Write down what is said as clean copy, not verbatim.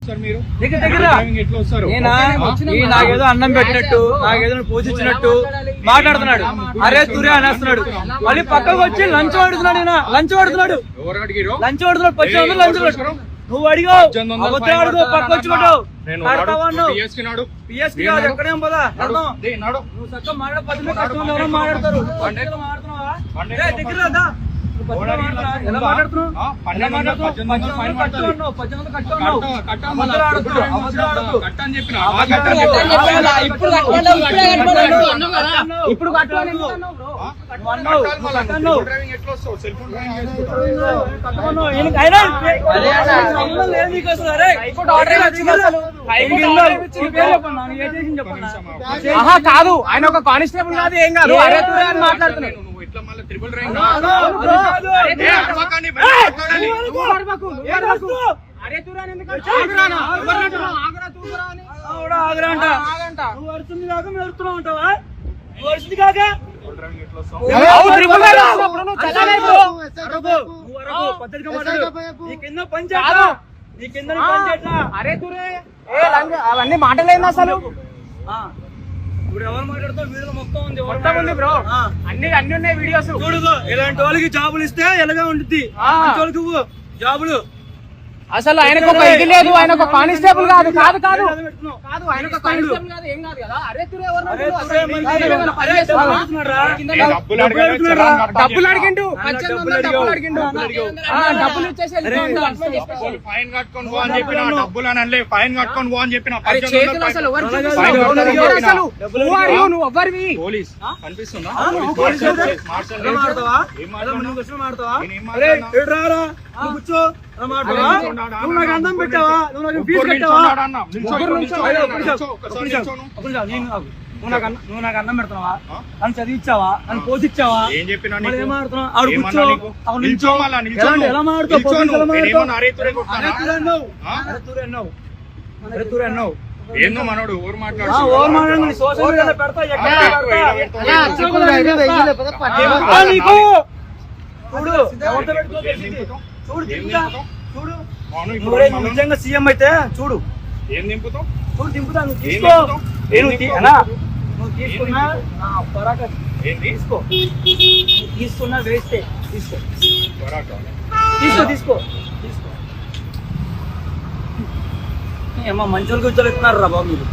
వస్తారు మీరు? ఎట్లా వస్తారు? నాకేదో అన్నం పెట్టినట్టు, నాకేదో పూజించినట్టు మాట్లాడుతున్నాడు. అరే తురే అనేస్తున్నాడు. మళ్ళీ పక్కకు వచ్చి లంచ్ వాడుతున్నాడు. లంచ్ వాడుతున్నాడు. లంచ్ వాడుతున్నాడు. లంచ్ నువ్వు అడిగావు, అడుగు పక్క వచ్చి కొట్టావు. పిఎస్కి కాదు, ఎక్కడేం పోదా. నువ్వు చక్కగా మాట్లాడే పద్ధతి కష్టం ఎవరో మాట్లాడతారు. దగ్గర ఎలా మాట్లాడుతున్నావు? ఇప్పుడు కాదు, ఆయన ఒక కానిస్టేబుల్ కాదు, ఏం కాదు. అరే తురే అని మాట్లాడుతున్నాడు. అవన్నీ మాటలేదు అసలు. ఇప్పుడు ఎవరు మాట్లాడుతావు? వీడియో మొత్తం ఉంది బ్రో. అన్ని ఉన్నాయి వీడియోస్. చూడు, ఇలాంటి వాళ్ళకి జాబులు ఇస్తే ఎలాగా ఉంటుంది? వాళ్ళకి జాబులు అసలు ఆయనకు ఒక ఇది లేదు. ఆయన ఒక కానిస్టేబుల్ కాదు. కాదు కాదు కాదు ఆయన ఒక కానిస్టేబుల్ కాదు, ఏం కాదు కదా. అరే తురే డబ్బులు అడిగిండు, డబ్బులు ఇచ్చేసి ఫైన్ కట్టుకొని పో అని చెప్పిన. డబ్బులు అని అనలే, ఫైన్ కట్టుకొని పో అని చెప్పిన. చేతులు అసలు నువ్వు ఎవరివి? పోలీస్ కనిపిస్తుందా? కూర్చో. నువ్వు నాకు అన్నం పెట్టావా? నువ్వు నాకు ఫీజు కట్టావా? నువ్వు నాకు అన్నం పెడతావా? నన్ను చదివించావా? నన్ను పోషించావా? ఏం చెప్పినా? ఏమాడుతున్నావు? ఎలా మాడుతావు? ఏందో మనోడు ఓవర్ మాట్లాడు. సోషల్ మీడియాలో పెడతా. చూడు, నిజంగా సీఎం అయితే చూడు. ఏం దింపుతావు? చూడు దింపుతా. నువ్వు తీసుకో. నువ్వు తీసుకున్నా తీసుకో. తీసుకున్నా వేస్తే తీసుకో. తీసుకో అమ్మ మంచి వాళ్ళకి ఉద్యోగాలు ఇస్తున్నారు రా బాబు మీరు.